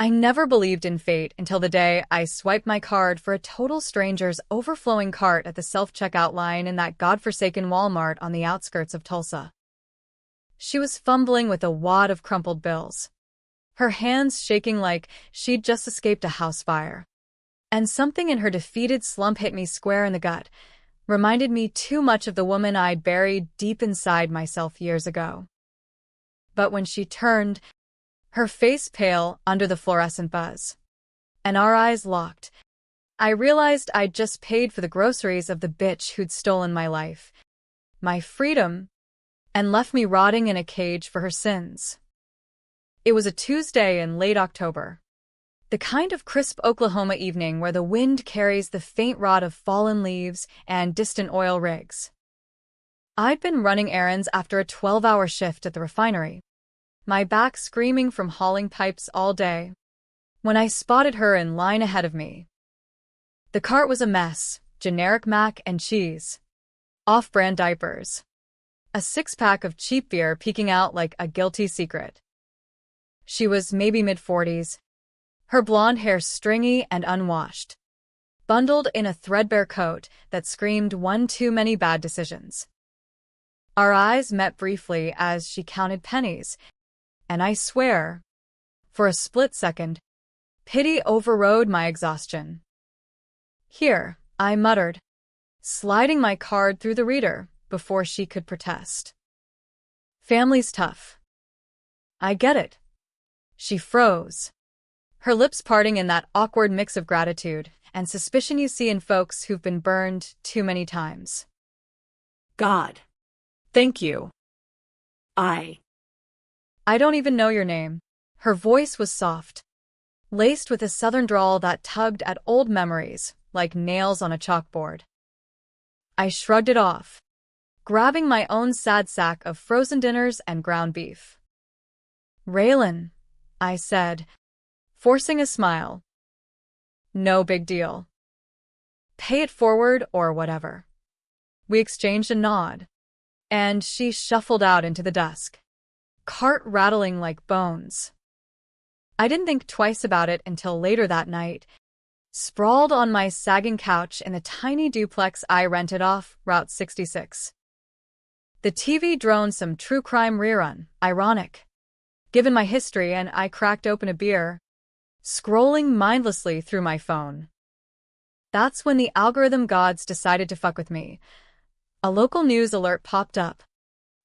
I never believed in fate until the day I swiped my card for a total stranger's overflowing cart at the self-checkout line in that godforsaken Walmart on the outskirts of Tulsa. She was fumbling with a wad of crumpled bills, her hands shaking like she'd just escaped a house fire. And something in her defeated slump hit me square in the gut, reminded me too much of the woman I'd buried deep inside myself years ago. But when she turned, her face pale under the fluorescent buzz, and our eyes locked, I realized I'd just paid for the groceries of the bitch who'd stolen my life, my freedom, and left me rotting in a cage for her sins. It was a Tuesday in late October, the kind of crisp Oklahoma evening where the wind carries the faint rot of fallen leaves and distant oil rigs. I'd been running errands after a 12-hour shift at the refinery, my back screaming from hauling pipes all day, when I spotted her in line ahead of me. The cart was a mess: generic mac and cheese, off-brand diapers, a six-pack of cheap beer peeking out like a guilty secret. She was maybe mid-40s, her blonde hair stringy and unwashed, bundled in a threadbare coat that screamed one too many bad decisions. Our eyes met briefly as she counted pennies, and I swear, for a split second, pity overrode my exhaustion. "Here," I muttered, sliding my card through the reader before she could protest. "Family's tough. I get it." She froze, her lips parting in that awkward mix of gratitude and suspicion you see in folks who've been burned too many times. "God. Thank you. I don't even know your name." Her voice was soft, laced with a southern drawl that tugged at old memories like nails on a chalkboard. I shrugged it off, grabbing my own sad sack of frozen dinners and ground beef. "Raylan," I said, forcing a smile. "No big deal. Pay it forward or whatever." We exchanged a nod, and she shuffled out into the dusk, cart rattling like bones. I didn't think twice about it until later that night, sprawled on my sagging couch in the tiny duplex I rented off Route 66. The TV droned some true crime rerun, ironic, given my history, and I cracked open a beer, scrolling mindlessly through my phone. That's when the algorithm gods decided to fuck with me. A local news alert popped up.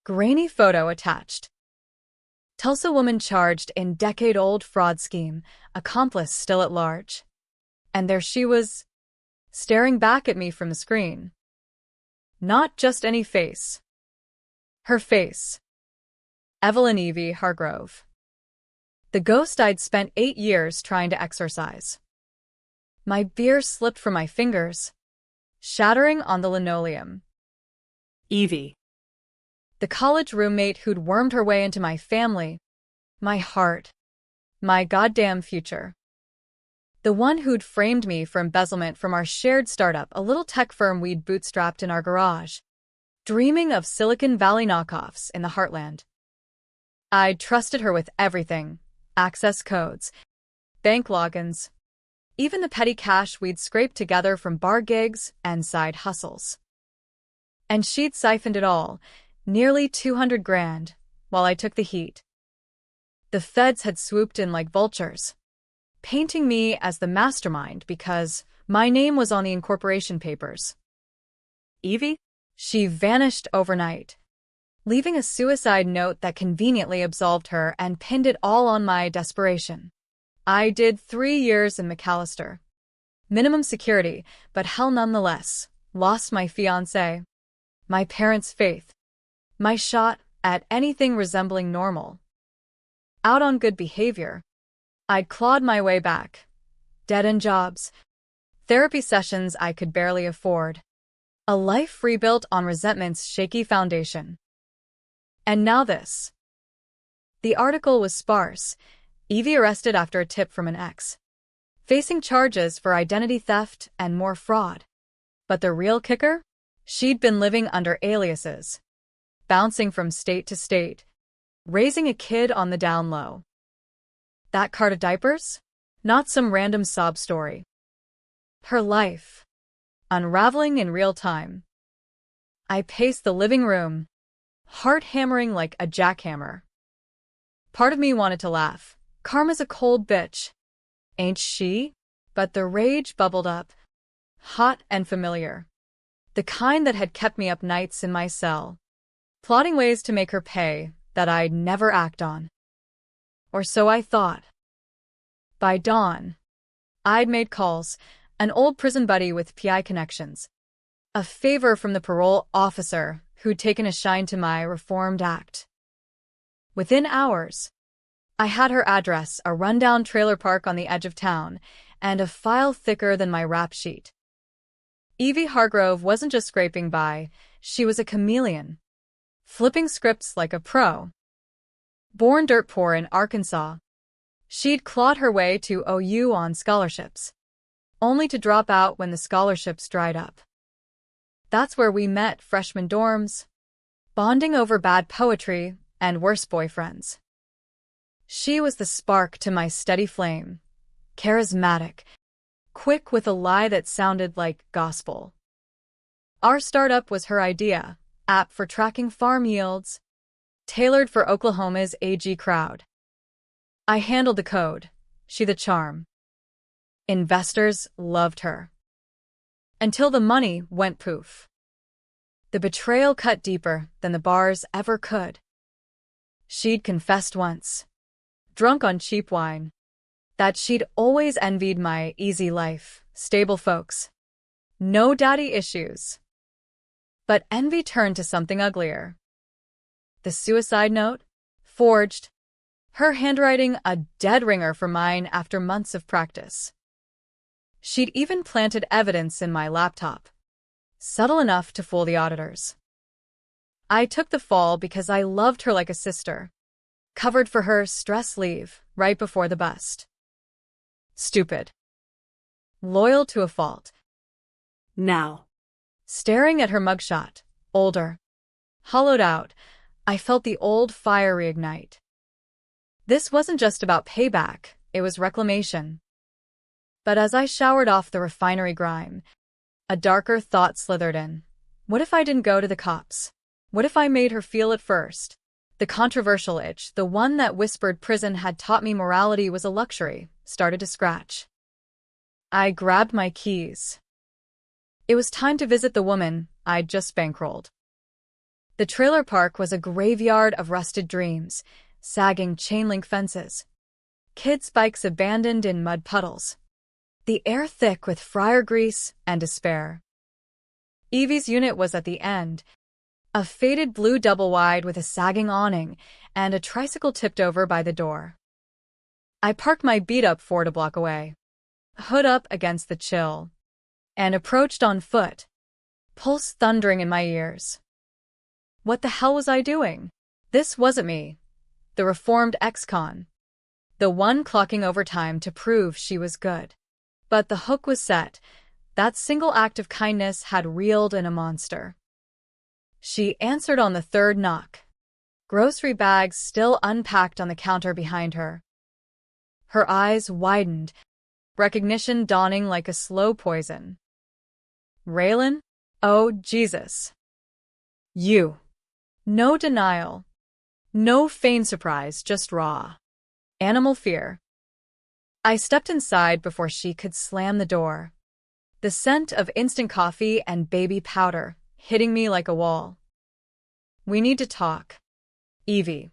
Grainy photo attached. Tulsa woman charged in decade-old fraud scheme, accomplice still at large. And there she was, staring back at me from the screen. Not just any face. Her face. Evelyn Evie Hargrove. The ghost I'd spent 8 years trying to exorcise. My beer slipped from my fingers, shattering on the linoleum. Evie. The college roommate who'd wormed her way into my family, my heart, my goddamn future. The one who'd framed me for embezzlement from our shared startup, a little tech firm we'd bootstrapped in our garage, dreaming of Silicon Valley knockoffs in the heartland. I'd trusted her with everything: access codes, bank logins, even the petty cash we'd scraped together from bar gigs and side hustles. And she'd siphoned it all, nearly 200 grand, while I took the heat. The feds had swooped in like vultures, painting me as the mastermind because my name was on the incorporation papers. Evie? She vanished overnight, leaving a suicide note that conveniently absolved her and pinned it all on my desperation. I did 3 years in McAllister. Minimum security, but hell nonetheless. Lost my fiancé, my parents' faith, my shot at anything resembling normal. Out on good behavior, I'd clawed my way back. Dead-end jobs, therapy sessions I could barely afford, a life rebuilt on resentment's shaky foundation. And now this. The article was sparse. Evie arrested after a tip from an ex, facing charges for identity theft and more fraud. But the real kicker? She'd been living under aliases, bouncing from state to state, raising a kid on the down low. That cart of diapers? Not some random sob story. Her life. Unraveling in real time. I paced the living room, heart hammering like a jackhammer. Part of me wanted to laugh. Karma's a cold bitch. Ain't she? But the rage bubbled up, hot and familiar. The kind that had kept me up nights in my cell, plotting ways to make her pay that I'd never act on. Or so I thought. By dawn, I'd made calls, an old prison buddy with PI connections, a favor from the parole officer who'd taken a shine to my reformed act. Within hours, I had her address, a rundown trailer park on the edge of town, and a file thicker than my rap sheet. Evie Hargrove wasn't just scraping by, she was a chameleon, flipping scripts like a pro. Born dirt poor in Arkansas, she'd clawed her way to OU on scholarships, only to drop out when the scholarships dried up. That's where we met, freshman dorms, bonding over bad poetry and worse boyfriends. She was the spark to my steady flame, charismatic, quick with a lie that sounded like gospel. Our startup was her idea, app for tracking farm yields, tailored for Oklahoma's AG crowd. I handled the code, she the charm. Investors loved her. Until the money went poof. The betrayal cut deeper than the bars ever could. She'd confessed once, drunk on cheap wine, that she'd always envied my easy life, stable folks. No daddy issues. But envy turned to something uglier. The suicide note? Forged. Her handwriting a dead ringer for mine after months of practice. She'd even planted evidence in my laptop, subtle enough to fool the auditors. I took the fall because I loved her like a sister, covered for her stress leave right before the bust. Stupid. Loyal to a fault. Now, Staring at her mugshot, older, hollowed out, I felt the old fire reignite. This wasn't just about payback, it was reclamation. But as I showered off the refinery grime, a darker thought slithered in. What if I didn't go to the cops? What if I made her feel it first? The controversial itch, the one that whispered prison had taught me morality was a luxury, started to scratch. I grabbed my keys. It was time to visit the woman I'd just bankrolled. The trailer park was a graveyard of rusted dreams, sagging chain-link fences, kids' bikes abandoned in mud puddles, the air thick with fryer grease and despair. Evie's unit was at the end, a faded blue double-wide with a sagging awning and a tricycle tipped over by the door. I parked my beat-up Ford a block away, hood up against the chill, and approached on foot, pulse thundering in my ears. What the hell was I doing? This wasn't me, the reformed ex-con, the one clocking overtime to prove she was good. But the hook was set. That single act of kindness had reeled in a monster. She answered on the third knock, grocery bags still unpacked on the counter behind her. Her eyes widened, recognition dawning like a slow poison. Raylan? Oh, Jesus. You. No denial. No feigned surprise, just raw, animal fear. I stepped inside before she could slam the door. The scent of instant coffee and baby powder hitting me like a wall. We need to talk. Evie.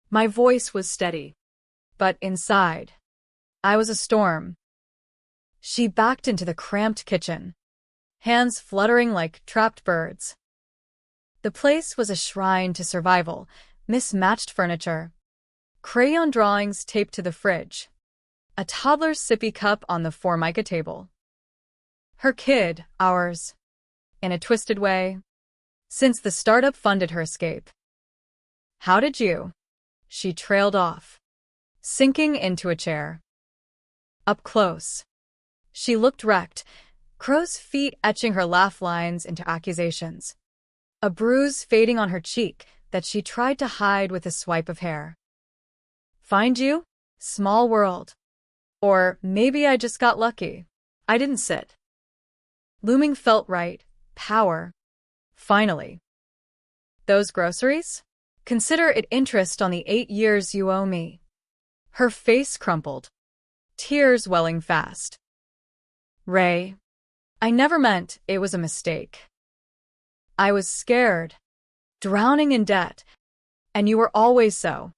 My voice was steady, but inside, I was a storm. She backed into the cramped kitchen, hands fluttering like trapped birds. The place was a shrine to survival, mismatched furniture, crayon drawings taped to the fridge, a toddler's sippy cup on the Formica table. Her kid, ours, in a twisted way, since the startup funded her escape. How did you? She trailed off, sinking into a chair. Up close, she looked wrecked, crow's feet etching her laugh lines into accusations. A bruise fading on her cheek that she tried to hide with a swipe of hair. Find you? Small world. Or maybe I just got lucky. I didn't sit. Looming felt right. Power. Finally. Those groceries? Consider it interest on the 8 years you owe me. Her face crumpled, tears welling fast. Ray, I never meant it was a mistake. I was scared, drowning in debt, and you were always so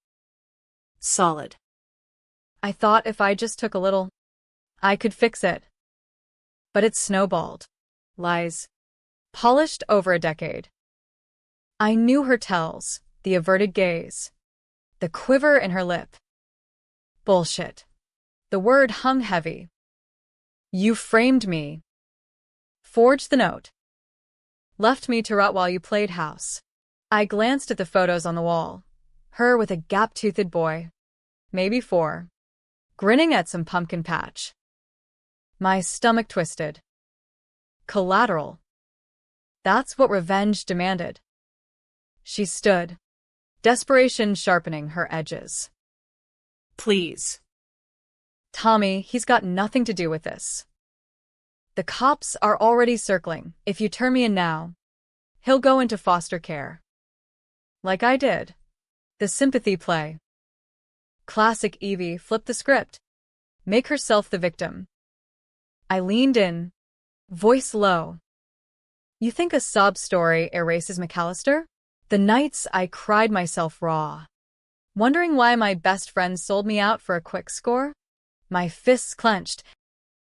solid. I thought if I just took a little, I could fix it. But it snowballed. Lies. Polished over a decade. I knew her tells, the averted gaze, the quiver in her lip. Bullshit. The word hung heavy. You framed me. Forged the note. Left me to rot while you played house. I glanced at the photos on the wall. Her with a gap-toothed boy. Maybe 4. Grinning at some pumpkin patch. My stomach twisted. Collateral. That's what revenge demanded. She stood, desperation sharpening her edges. Please. Tommy, he's got nothing to do with this. The cops are already circling. If you turn me in now, he'll go into foster care. Like I did. The sympathy play. Classic Evie flipped the script. Make herself the victim. I leaned in, voice low. You think a sob story erases McAllister? The nights I cried myself raw, wondering why my best friend sold me out for a quick score? My fists clenched,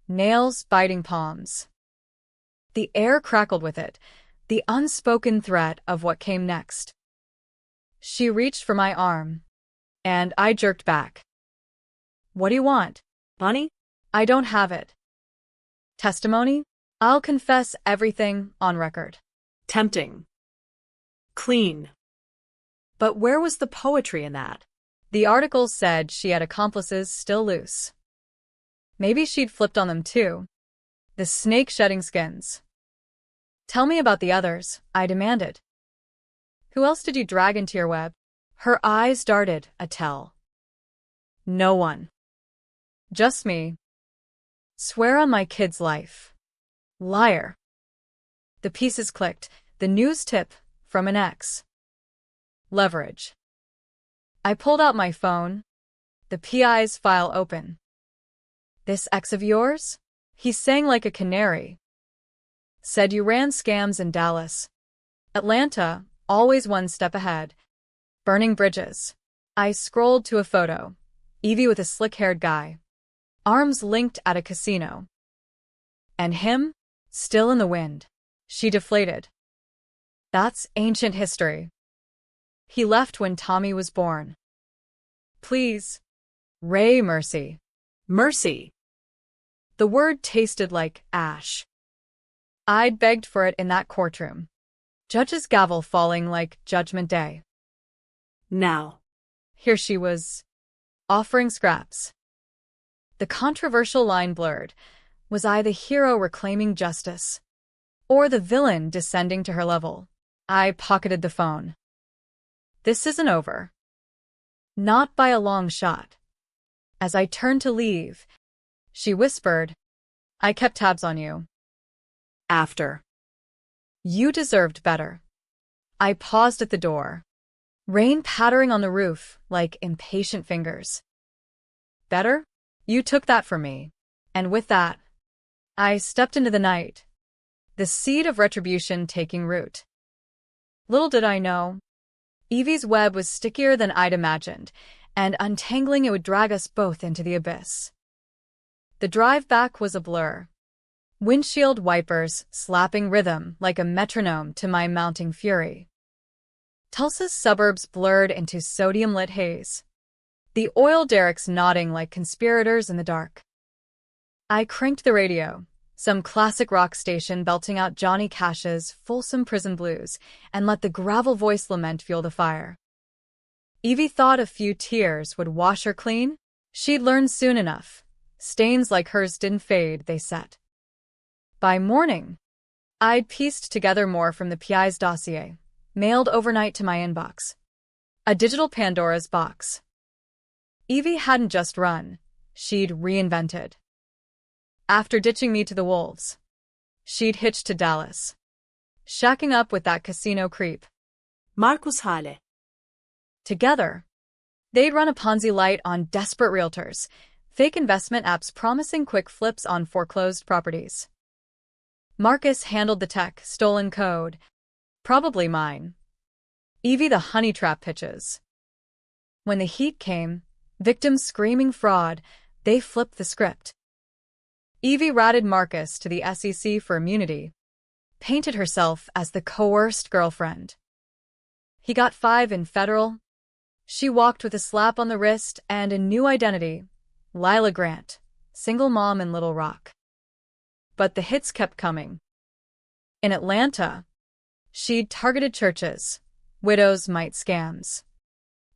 nails biting palms. The air crackled with it, the unspoken threat of what came next. She reached for my arm, and I jerked back. What do you want? Money? I don't have it. Testimony? I'll confess everything on record. Tempting. Clean. But where was the poetry in that? The article said she had accomplices still loose. Maybe she'd flipped on them too. The snake shedding skins. Tell me about the others, I demanded. Who else did you drag into your web? Her eyes darted a tell. No one. Just me. Swear on my kid's life. Liar. The pieces clicked, the news tip from an ex. Leverage. I pulled out my phone, the PI's file open. This ex of yours? He sang like a canary. Said you ran scams in Dallas. Atlanta, always one step ahead. Burning bridges. I scrolled to a photo. Evie with a slick-haired guy. Arms linked at a casino. And him? Still in the wind. She deflated. That's ancient history. He left when Tommy was born. Please. Ray, mercy. Mercy. The word tasted like ash. I'd begged for it in that courtroom. Judge's gavel falling like Judgment Day. Now. Here she was, offering scraps. The controversial line blurred. Was I the hero reclaiming justice? Or the villain descending to her level? I pocketed the phone. This isn't over. Not by a long shot. As I turned to leave, she whispered, I kept tabs on you. After. You deserved better. I paused at the door. Rain pattering on the roof like impatient fingers. Better? You took that from me. And with that, I stepped into the night, the seed of retribution taking root. Little did I know, Evie's web was stickier than I'd imagined, and untangling it would drag us both into the abyss. The drive back was a blur. Windshield wipers slapping rhythm like a metronome to my mounting fury. Tulsa's suburbs blurred into sodium-lit haze. The oil derricks nodding like conspirators in the dark. I cranked the radio, some classic rock station belting out Johnny Cash's Folsom Prison Blues, and let the gravel voice lament fuel the fire. Evie thought a few tears would wash her clean. She'd learn soon enough. Stains like hers didn't fade, they said. By morning, I'd pieced together more from the PI's dossier, mailed overnight to my inbox. A digital Pandora's box. Evie hadn't just run. she'd reinvented. After ditching me to the wolves, she'd hitched to Dallas, shacking up with that casino creep. Markus Hale. Together, they'd run a Ponzi light on desperate realtors, fake investment apps promising quick flips on foreclosed properties. Marcus handled the tech, stolen code, probably mine. Evie the honey trap pitches. When the heat came, victims screaming fraud, they flipped the script. Evie ratted Marcus to the SEC for immunity, painted herself as the coerced girlfriend. He got 5 in federal. She walked with a slap on the wrist and a new identity, Lila Grant, single mom in Little Rock. But the hits kept coming. In Atlanta, she'd targeted churches, widows' mite scams,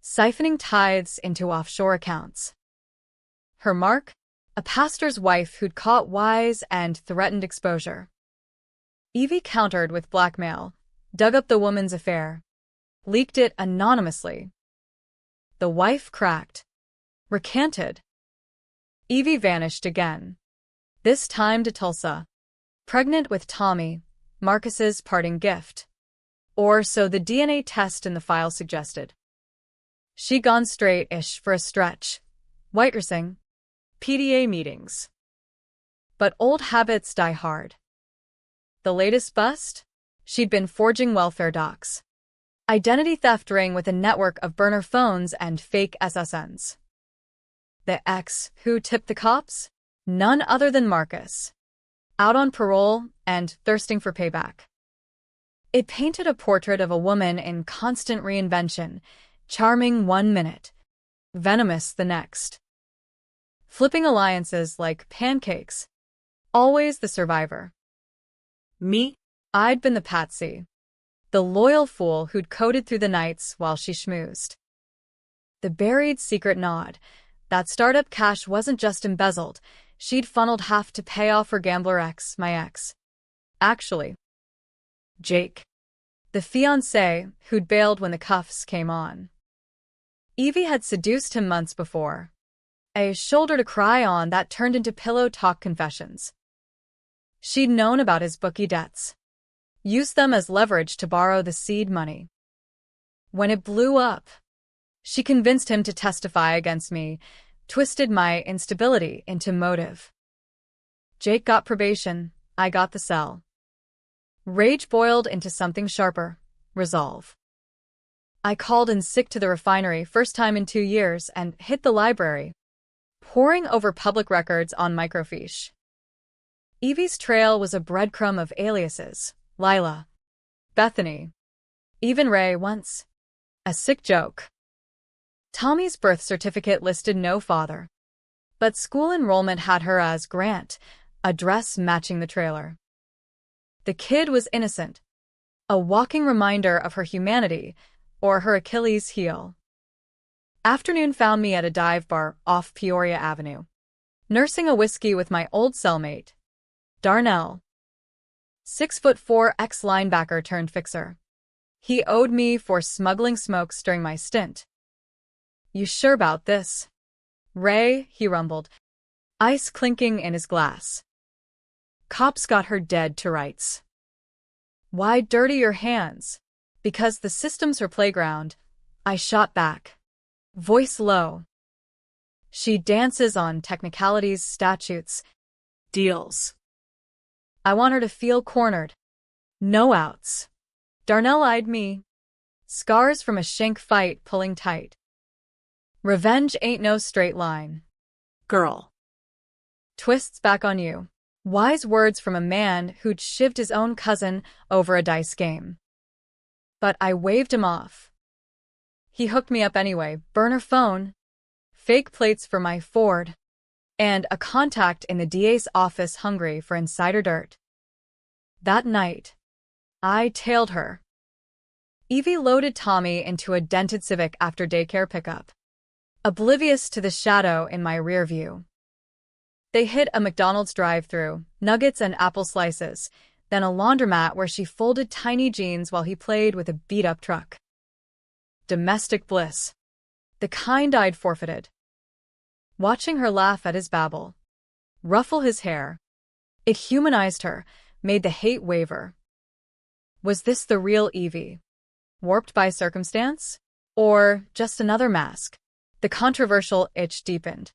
siphoning tithes into offshore accounts. Her mark? A pastor's wife who'd caught wise and threatened exposure. Evie countered with blackmail, dug up the woman's affair, leaked it anonymously. The wife cracked, recanted. Evie vanished again, this time to Tulsa, pregnant with Tommy, Marcus's parting gift. Or so the DNA test in the file suggested. She'd gone straight-ish for a stretch, whitersing, PDA meetings. But old habits die hard. The latest bust? She'd been forging welfare docs. Identity theft ring with a network of burner phones and fake SSNs. The ex who tipped the cops? None other than Marcus. Out on parole and thirsting for payback. It painted a portrait of a woman in constant reinvention, charming 1 minute, venomous the next. Flipping alliances like pancakes. Always the survivor. Me? I'd been the patsy. The loyal fool who'd coded through the nights while she schmoozed. The buried secret nod. That startup cash wasn't just embezzled. She'd funneled half to pay off her gambler ex, my ex. Actually, Jake, the fiancé who'd bailed when the cuffs came on. Evie had seduced him months before. A shoulder to cry on that turned into pillow talk confessions. She'd known about his bookie debts, used them as leverage to borrow the seed money. When it blew up, she convinced him to testify against me, twisted my instability into motive. Jake got probation, I got the cell. Rage boiled into something sharper, resolve. I called in sick to the refinery, first time in 2 years, and hit the library, poring over public records on microfiche. Evie's trail was a breadcrumb of aliases, Lila, Bethany, even Ray once. A sick joke. Tommy's birth certificate listed no father, but school enrollment had her as Grant, a dress matching the trailer. The kid was innocent, a walking reminder of her humanity or her Achilles heel. Afternoon found me at a dive bar off Peoria Avenue, nursing a whiskey with my old cellmate, Darnell. 6'4" ex-linebacker turned fixer. He owed me for smuggling smokes during my stint. You sure about this? Ray, he rumbled, ice clinking in his glass. Cops got her dead to rights. Why dirty your hands? Because the system's her playground. I shot back, voice low. She dances on technicalities, statutes, Deals. I want her to feel cornered. No outs. Darnell eyed me. Scars from a shank fight pulling tight. Revenge ain't no straight line. Girl. Twists back on you. Wise words from a man who'd shivved his own cousin over a dice game. But I waved him off. He hooked me up anyway, burner phone, fake plates for my Ford, and a contact in the DA's office hungry for insider dirt. That night, I tailed her. Evie loaded Tommy into a dented Civic after daycare pickup, oblivious to the shadow in my rear view. They hit a McDonald's drive-thru, nuggets and apple slices, then a laundromat where she folded tiny jeans while he played with a beat-up truck. Domestic bliss. The kind I'd forfeited. watching her laugh at his babble, ruffle his hair. It humanized her, made the hate waver. Was this the real Evie? Warped by circumstance? Or just another mask? The controversial itch deepened.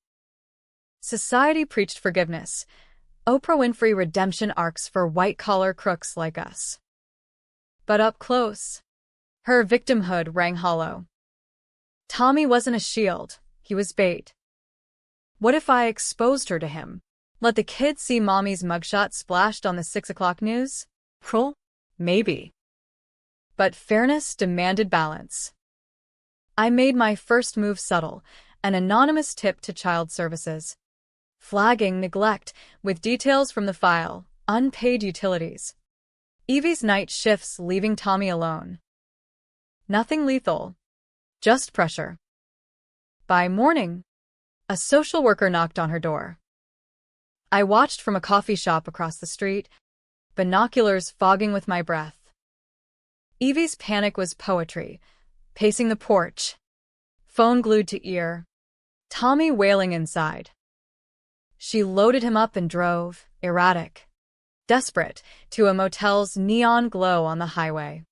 Society preached forgiveness. Oprah Winfrey redemption arcs for white-collar crooks like us. But up close, her victimhood rang hollow. Tommy wasn't a shield, he was bait. What if I exposed her to him? Let the kids see mommy's mugshot splashed on the 6 o'clock news? Cruel? Maybe. But fairness demanded balance. I made my first move subtle, an anonymous tip to child services. Flagging neglect with details from the file, unpaid utilities. Evie's night shifts leaving Tommy alone. Nothing lethal, just pressure. By morning, a social worker knocked on her door. I watched from a coffee shop across the street, binoculars fogging with my breath. Evie's panic was poetry, pacing the porch, phone glued to ear, Tommy wailing inside. She loaded him up and drove, erratic, desperate, to a motel's neon glow on the highway.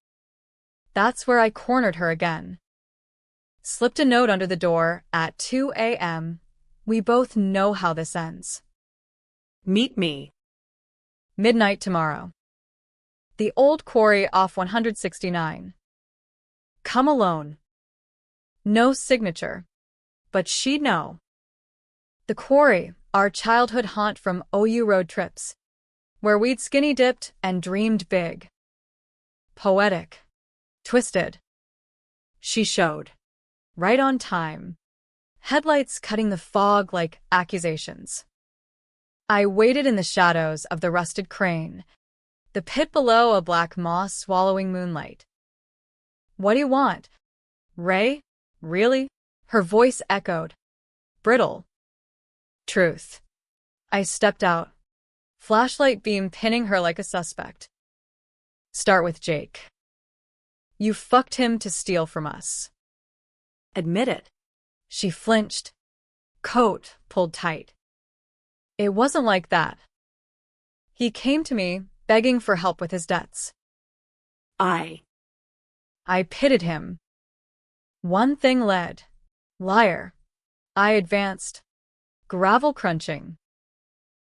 That's where I cornered her again. Slipped a note under the door at 2 a.m. We both know how this ends. Meet me. Midnight tomorrow. The old quarry off 169. Come alone. No signature. But she'd know. The quarry, our childhood haunt from OU road trips, where we'd skinny dipped and dreamed big. Poetic. Twisted. She showed. Right on time. Headlights cutting the fog like accusations. I waited in the shadows of the rusted crane, the pit below a black moss swallowing moonlight. What do you want? Ray? Really? Her voice echoed. Brittle. Truth. I stepped out, flashlight beam pinning her like a suspect. Start with Jake. You fucked him to steal from us. Admit it. She flinched. Coat pulled tight. It wasn't like that. He came to me, begging for help with his debts. I pitted him. One thing led. Liar. I advanced. Gravel crunching.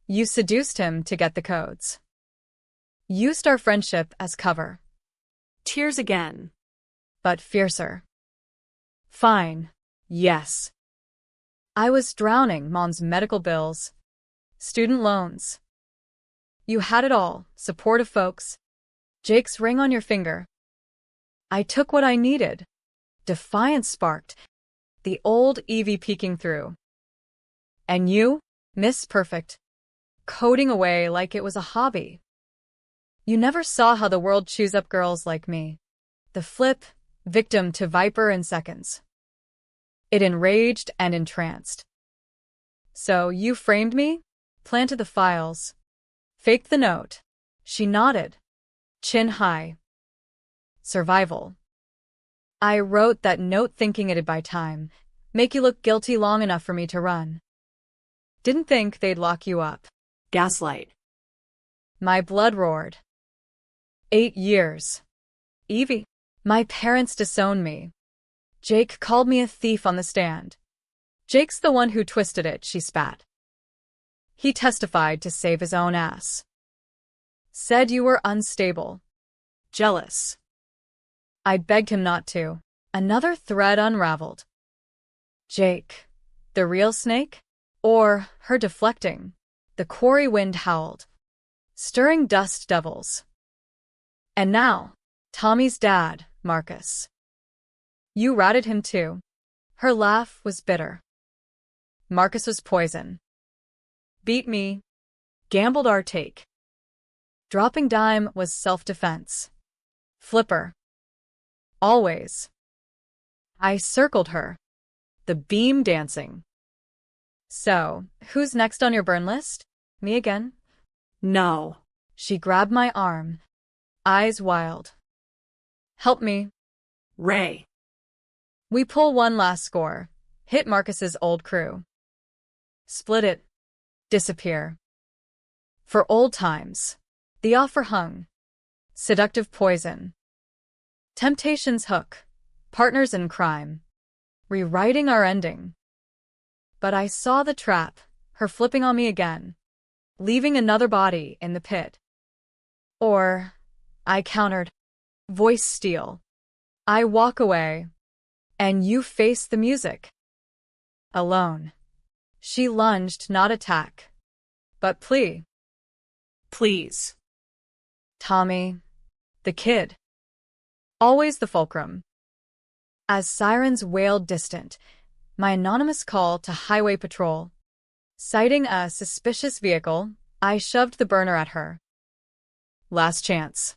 You seduced him to get the codes. Used our friendship as cover. Tears again. But fiercer. Fine. Yes. I was drowning Mom's medical bills. Student loans. You had it all, supportive folks. Jake's ring on your finger. I took what I needed. Defiance sparked. The old Evie peeking through. And you, Miss Perfect, coding away like it was a hobby. You never saw how the world chews up girls like me. The flip, victim to Viper in seconds. It enraged and entranced. So you framed me? Planted the files. Faked the note. She nodded. Chin high. Survival. I wrote that note thinking it'd buy time, make you look guilty long enough for me to run. Didn't think they'd lock you up. Gaslight. My blood roared. 8 years. Evie. My parents disowned me. Jake called me a thief on the stand. Jake's the one who twisted it, she spat. He testified to save his own ass. Said you were unstable. Jealous. I begged him not to. Another thread unraveled. Jake. The real snake? Or her deflecting? The quarry wind howled. Stirring dust devils. And now, Tommy's dad, Marcus. You ratted him too. Her laugh was bitter. Marcus was poison. Beat me. Gambled our take. Dropping dime was self-defense. Flipper. Always. I circled her. The beam dancing. So, who's next on your burn list? Me again? No. She grabbed my arm. Eyes wild. Help me. Ray. We pull one last score. Hit Marcus's old crew. split it, disappear. For old times. The offer hung. Seductive poison. Temptation's hook. Partners in crime. Rewriting our ending. But I saw the trap, her flipping on me again, leaving another body in the pit. Or, I countered, voice steel. I walk away, and you face the music. Alone. She lunged, not attack, but plea. Please. Tommy, the kid. Always the fulcrum. As sirens wailed distant, my anonymous call to highway patrol. Sighting a suspicious vehicle, I shoved the burner at her. Last chance.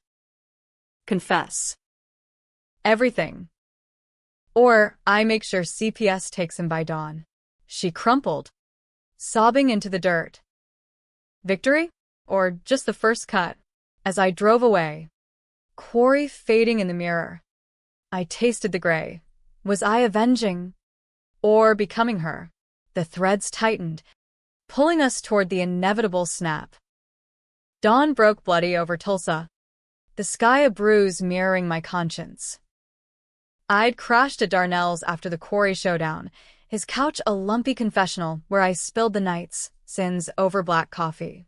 Confess. Everything. Or I make sure CPS takes him by dawn. She crumpled, sobbing into the dirt. Victory? Or just the first cut? As I drove away, quarry fading in the mirror, I tasted the gray. Was I avenging? Or becoming her? The threads tightened, pulling us toward the inevitable snap. Dawn broke bloody over Tulsa, the sky a bruise mirroring my conscience. I'd crashed at Darnell's after the quarry showdown, his couch a lumpy confessional where I spilled the night's sins over black coffee.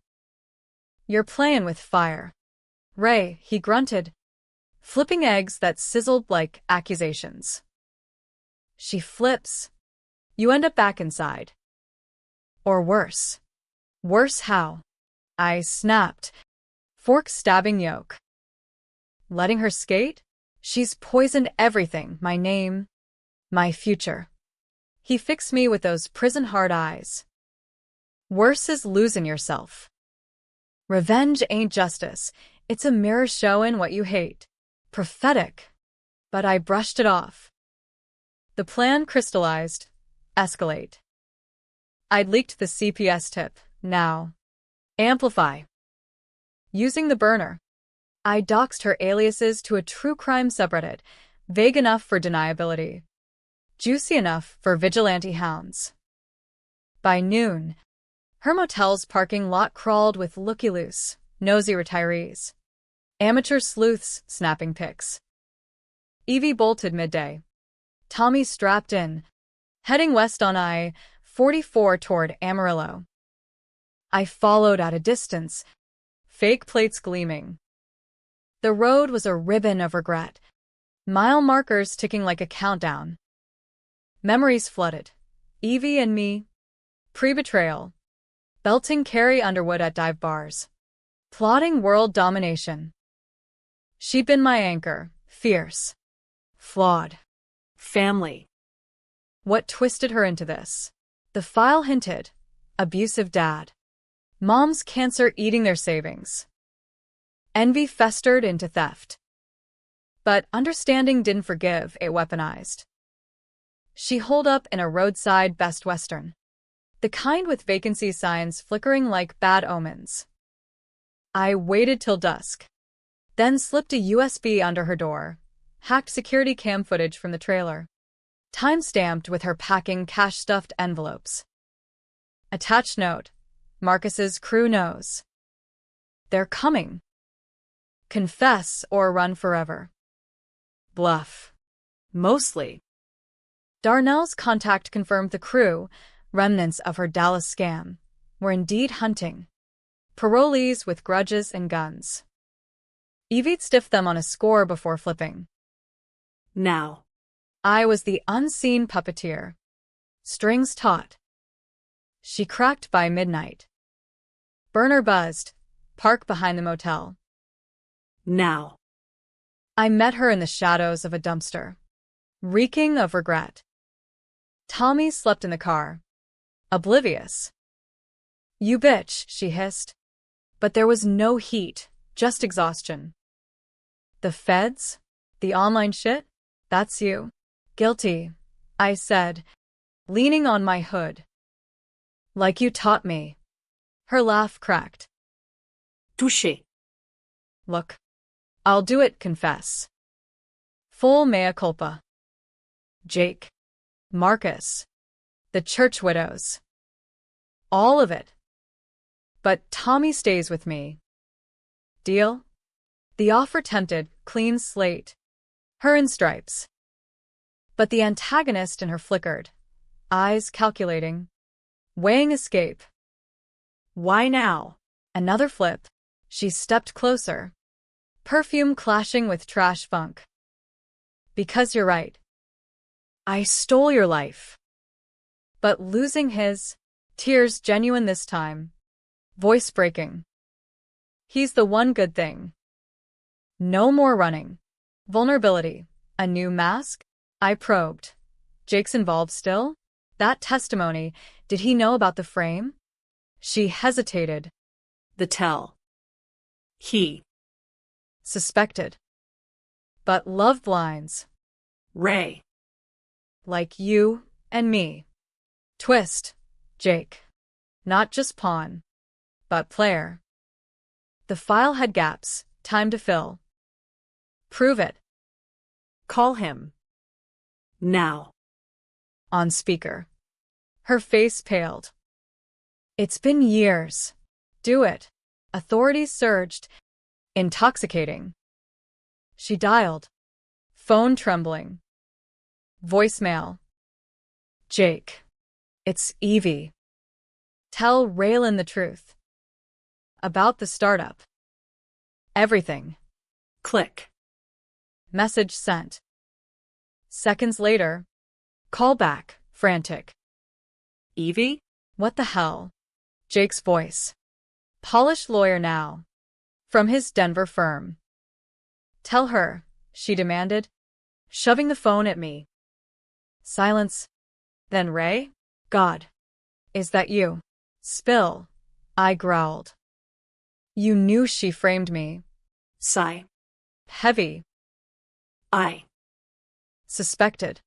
You're playing with fire. Ray, he grunted, flipping eggs that sizzled like accusations. She flips. You end up back inside. Or worse. Worse how? I snapped, fork stabbing yolk. Letting her skate? She's poisoned everything, my name, my future. He fixed me with those prison-hard eyes. Worse is losing yourself. Revenge ain't justice. It's a mirror showing what you hate. Prophetic. But I brushed it off. The plan crystallized. Escalate. I'd leaked the CPS tip. Now. Amplify. Using the burner, I doxed her aliases to a true crime subreddit, vague enough for deniability, juicy enough for vigilante hounds. By noon, her motel's parking lot crawled with looky-loose, nosy retirees, amateur sleuths snapping pics. Evie bolted midday. Tommy strapped in, heading west on I-44 toward Amarillo. I followed at a distance, fake plates gleaming. The road was a ribbon of regret, mile markers ticking like a countdown. Memories flooded. Evie and me. Pre-betrayal. Belting Carrie Underwood at dive bars. Plotting world domination. She'd been my anchor, fierce. Flawed. Family. What twisted her into this? The file hinted. Abusive dad. Mom's cancer eating their savings. Envy festered into theft. But understanding didn't forgive, it weaponized. She holed up in a roadside Best Western. The kind with vacancy signs flickering like bad omens. I waited till dusk. Then slipped a USB under her door. Hacked security cam footage from the trailer. Time-stamped with her packing cash-stuffed envelopes. Attached note. Marcus's crew knows. They're coming. Confess or run forever. Bluff. Mostly. Darnell's contact confirmed the crew, remnants of her Dallas scam, were indeed hunting. Parolees with grudges and guns. Evie'd stiffed them on a score before flipping. Now. I was the unseen puppeteer. Strings taut. She cracked by midnight. Burner buzzed. Park behind the motel. Now. I met her in the shadows of a dumpster, reeking of regret. Tommy slept in the car, oblivious. You bitch, she hissed. But there was no heat, just exhaustion. The feds? The online shit? That's you. Guilty, I said, leaning on my hood. Like you taught me. Her laugh cracked. Touché. Look. I'll do it, confess. Full mea culpa. Jake. Marcus. The church widows. All of it. But Tommy stays with me. Deal? The offer tempted, clean slate. Her in stripes. But the antagonist in her flickered, eyes calculating, weighing escape. Why now? Another flip. She stepped closer. Perfume clashing with trash funk. Because you're right. I stole your life. But losing his, tears genuine this time. Voice breaking. He's the one good thing. No more running. Vulnerability. A new mask? I probed. Jake's involved still? That testimony, did he know about the frame? She hesitated. The tell. He. Suspected. But love blinds. Ray. Like you and me. Twist. Jake. Not just pawn. But player. The file had gaps, time to fill. Prove it. Call him. Now. On speaker. Her face paled. It's been years. Do it. Authorities surged. Intoxicating. She dialed. Phone trembling. Voicemail. Jake. It's Evie. Tell Raylan the truth. About the startup. Everything. Click. Message sent. Seconds later. Call back, frantic. Evie? What the hell? Jake's voice. Polished lawyer now. From his Denver firm. Tell her, she demanded, shoving the phone at me. Silence. Then Ray? God. Is that you? Spill. I growled. You knew she framed me. Sigh. Heavy. I. Suspected.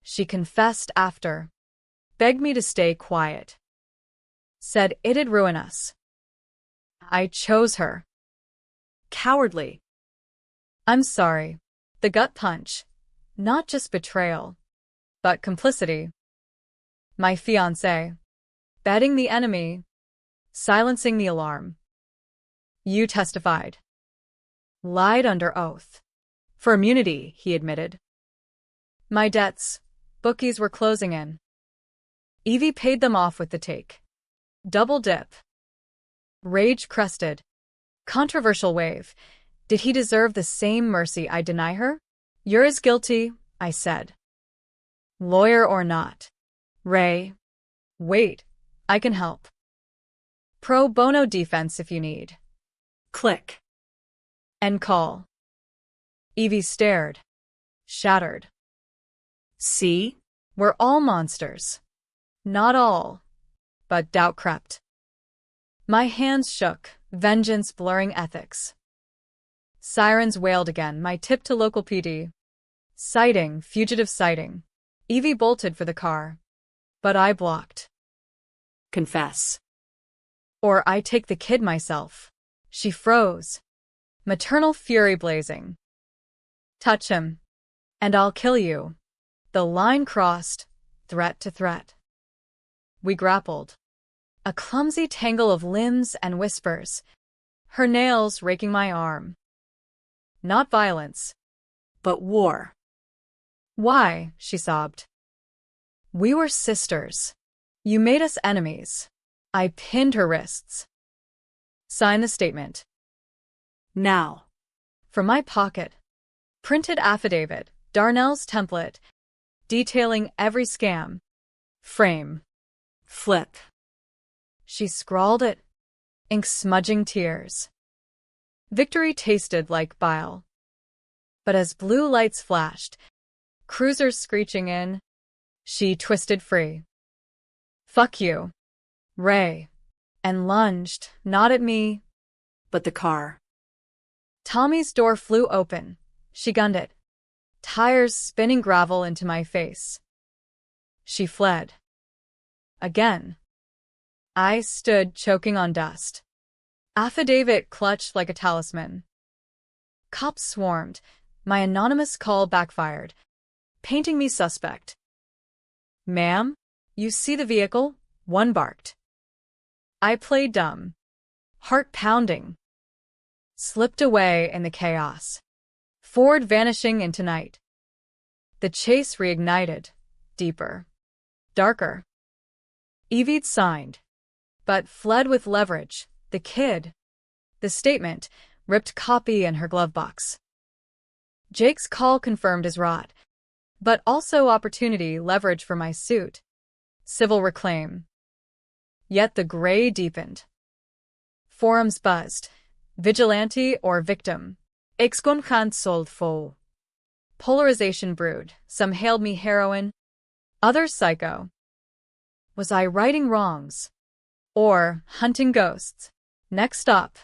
She confessed after. Begged me to stay quiet. Said it'd ruin us. I chose her. Cowardly. I'm sorry. The gut punch. Not just betrayal. But complicity. My fiancé. Betting the enemy. Silencing the alarm. You testified. Lied under oath. For immunity, he admitted. My debts. Bookies were closing in. Evie paid them off with the take. Double dip. Rage crested. Controversial wave. Did he deserve the same mercy I deny her? You're as guilty, I said. Lawyer or not. Ray. Wait. I can help. Pro bono defense if you need. Click. End call. Evie stared. Shattered. See? We're all monsters. Not all. But doubt crept. My hands shook, vengeance blurring ethics. Sirens wailed again, my tip to local PD. Sighting, fugitive sighting. Evie bolted for the car. But I blocked. Confess. Or I take the kid myself. She froze. Maternal fury blazing. Touch him. And I'll kill you. The line crossed, threat to threat. We grappled. A clumsy tangle of limbs and whispers. Her nails raking my arm. Not violence. But war. Why? She sobbed. We were sisters. You made us enemies. I pinned her wrists. Sign the statement. Now. From my pocket. Printed affidavit, Darnell's template, detailing every scam. Frame. Flip. She scrawled it. Ink smudging tears. Victory tasted like bile. But as blue lights flashed, cruisers screeching in, she twisted free. Fuck you, Ray, and lunged, not at me, but the car. Tommy's door flew open. She gunned it. Tires spinning gravel into my face. She fled. Again. I stood choking on dust. Affidavit clutched like a talisman. Cops swarmed. My anonymous call backfired, painting me suspect. Ma'am, you see the vehicle? One barked. I played dumb. Heart pounding. Slipped away in the chaos. Ford vanishing into night. The chase reignited. Deeper. Darker. Evie signed. But fled with leverage. The kid. The statement. Ripped copy in her glove box. Jake's call confirmed his rot. But also opportunity leverage for my suit. Civil reclaim. Yet the gray deepened. Forums buzzed. Vigilante or victim. Exconjant sold fo. Polarization brewed. Some hailed me heroine. Others psycho. Was I righting wrongs? Or hunting ghosts? Next up,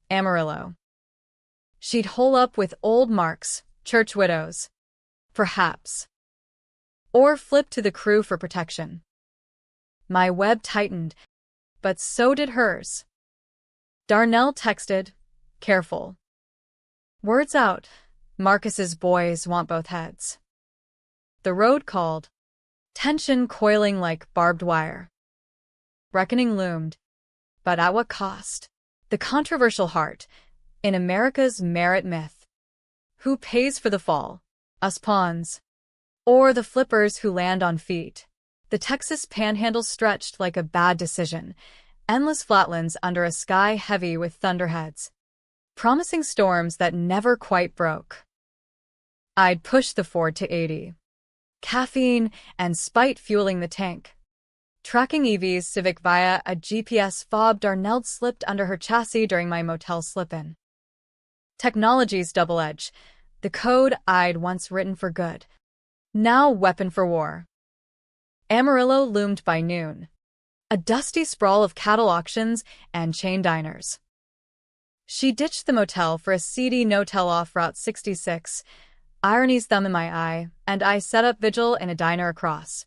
Amarillo. She'd hole up with old marks, church widows. Perhaps. Or flip to the crew for protection. My web tightened, but so did hers. Darnell texted, careful. Words out, Marcus's boys want both heads. The road called, tension coiling like barbed wire. Reckoning loomed, but at what cost? The controversial heart, in America's merit myth. Who pays for the fall? Us pawns. Or the flippers who land on feet? The Texas panhandle stretched like a bad decision, endless flatlands under a sky heavy with thunderheads, promising storms that never quite broke. I'd pushed the Ford to 80. Caffeine and spite fueling the tank. Tracking Evie's Civic via a GPS fob, Darnell slipped under her chassis during my motel slip-in. Technology's double edge, the code I'd once written for good, now weapon for war. Amarillo loomed by noon. A dusty sprawl of cattle auctions and chain diners. She ditched the motel for a seedy no-tell off Route 66, irony's thumb in my eye, and I set up vigil in a diner across.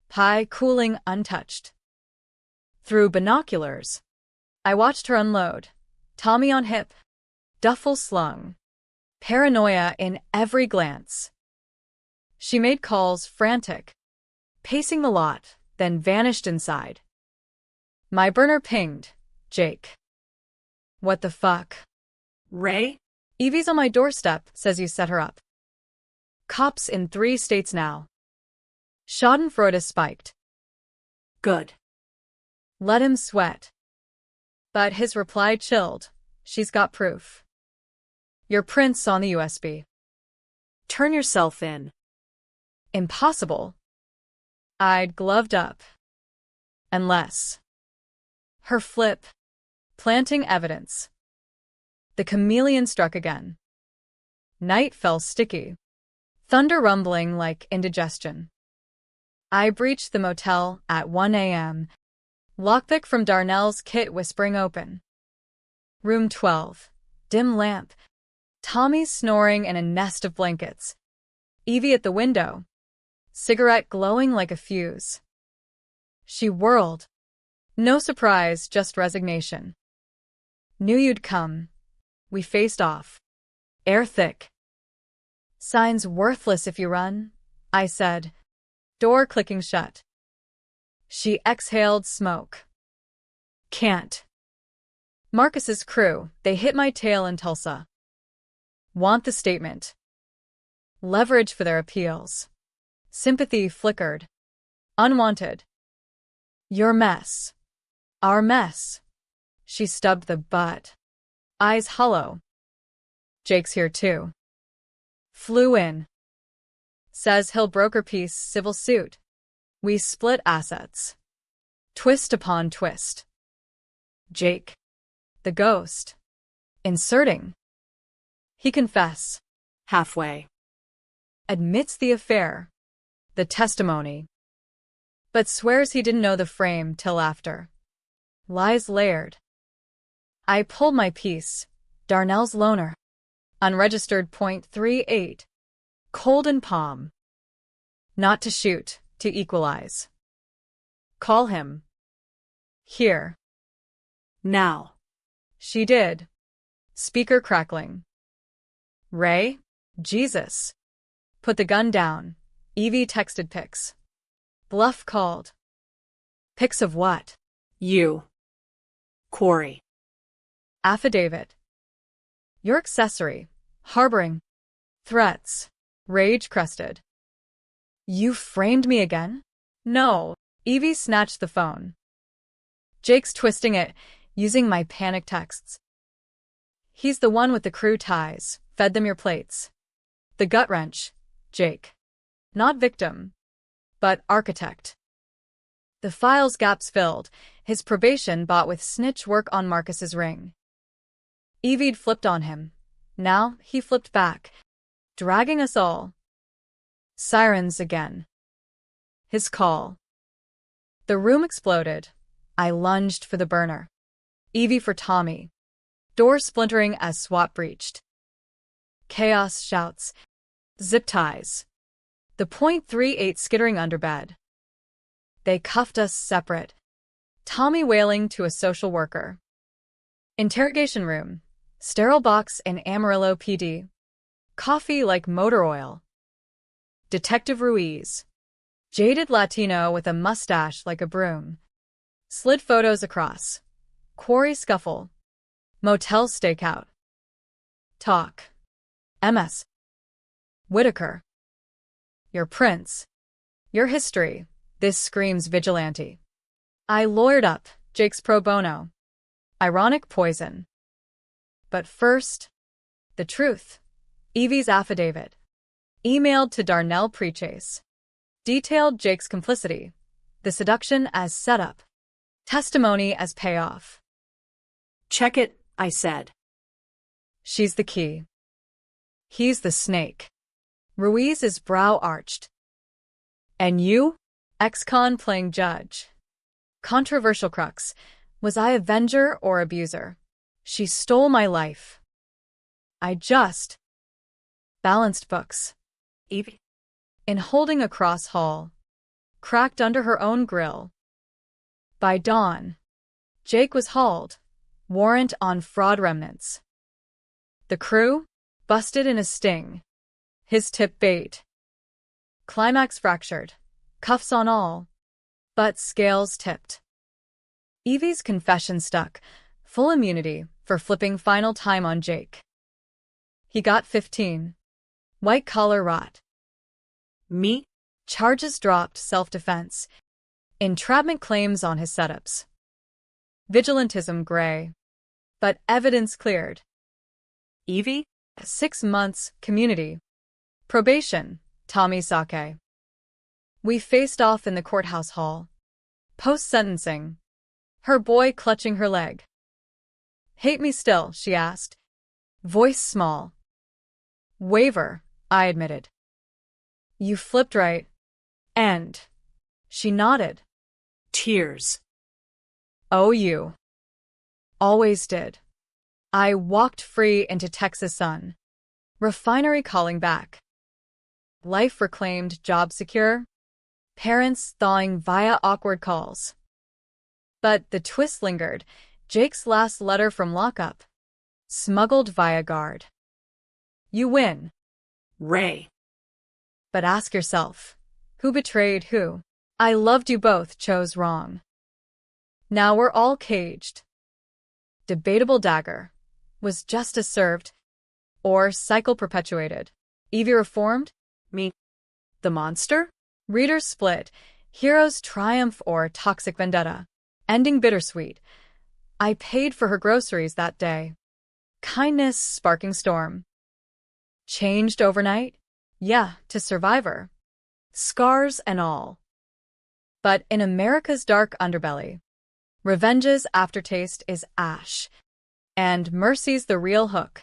Pie cooling untouched. Through binoculars, I watched her unload. Tommy on hip. Duffel slung. Paranoia in every glance. She made calls frantic, pacing the lot, then vanished inside. My burner pinged. Jake. What the fuck? Ray? Evie's on my doorstep, says you set her up. Cops in 3 states now. Schadenfreude is spiked. Good. Let him sweat. But his reply chilled. She's got proof. Your prints on the USB. Turn yourself in. Impossible. I'd gloved up. Unless. Her flip. Planting evidence. The chameleon struck again. Night fell sticky. Thunder rumbling like indigestion. I breached the motel at 1 a.m. Lockpick from Darnell's kit whispering open. Room 12. Dim lamp. Tommy snoring in a nest of blankets. Evie at the window. Cigarette glowing like a fuse. She whirled. No surprise, just resignation. Knew you'd come. We faced off. Air thick. Signs worthless if you run, I said. Door clicking shut. She exhaled smoke. Can't. Marcus's crew, they hit my tail in Tulsa. Want the statement. Leverage for their appeals. Sympathy flickered. Unwanted. Your mess. Our mess. She stubbed the butt. Eyes hollow. Jake's here too. Flew in. Says he'll broker piece civil suit. We split assets. Twist upon twist. Jake. The ghost. Inserting. He confess. Halfway. Admits the affair. The testimony. But swears he didn't know the frame till after. Lies layered. I pulled my piece. Darnell's loner. Unregistered .38. Cold and palm. Not to shoot, to equalize. Call him. Here. Now. She did. Speaker crackling. Ray? Jesus. Put the gun down. Evie texted pics. Bluff called. Pics of what? You. Quarry. Affidavit. Your accessory. Harboring. Threats. Rage-crested. You framed me again? No. Evie snatched the phone. Jake's twisting it, using my panic texts. He's the one with the crew ties. Fed them your plates. The gut wrench. Jake. Not victim, but architect. The file's gaps filled, his probation bought with snitch work on Marcus's ring. Evie'd flipped on him. Now he flipped back, dragging us all. Sirens again. His call. The room exploded. I lunged for the burner. Evie for Tommy. Door splintering as SWAT breached. Chaos shouts. Zip ties. The .38 skittering under bed. They cuffed us separate. Tommy wailing to a social worker. Interrogation room. Sterile box in Amarillo PD. Coffee like motor oil. Detective Ruiz. Jaded Latino with a mustache like a broom. Slid photos across. Quarry scuffle. Motel stakeout. Talk. MS. Whitaker. Your prince. Your history. This screams vigilante. I lawyered up. Jake's pro bono. Ironic poison. But first, the truth. Evie's affidavit. Emailed to Darnell Prechase. Detailed Jake's complicity. The seduction as setup. Testimony as payoff. Check it, I said. She's the key. He's the snake. Ruiz's brow arched. And you? Ex-con playing judge. Controversial crux. Was I avenger or abuser? She stole my life. I just balanced books. Evie. In holding a cross hall. Cracked under her own grill. By dawn, Jake was hauled. Warrant on fraud remnants. The crew? Busted in a sting. His tip bait. Climax fractured. Cuffs on all. But scales tipped. Evie's confession stuck. Full immunity for flipping final time on Jake. He got 15. White-collar rot. Me? Charges dropped, self-defense. Entrapment claims on his setups. Vigilantism gray. But evidence cleared. Evie? 6 months, community. Probation, Tommy Sake. We faced off in the courthouse hall. Post-sentencing. Her boy clutching her leg. Hate me still, she asked. Voice small. Waiver, I admitted. You flipped right. And. She nodded. Tears. Oh, you. Always did. I walked free into Texas sun. Refinery calling back. Life reclaimed, job secure. Parents thawing via awkward calls. But the twist lingered. Jake's last letter from lockup. Smuggled via guard. You win. Ray. But ask yourself, who betrayed who? I loved you both, chose wrong. Now we're all caged. Debatable dagger. Was justice served? Or cycle perpetuated? Evie reformed? Me. The monster? Readers split. Heroes triumph or toxic vendetta. Ending bittersweet. I paid for her groceries that day. Kindness sparking storm. Changed overnight? Yeah, to survivor. Scars and all. But in America's dark underbelly, revenge's aftertaste is ash. And mercy's the real hook.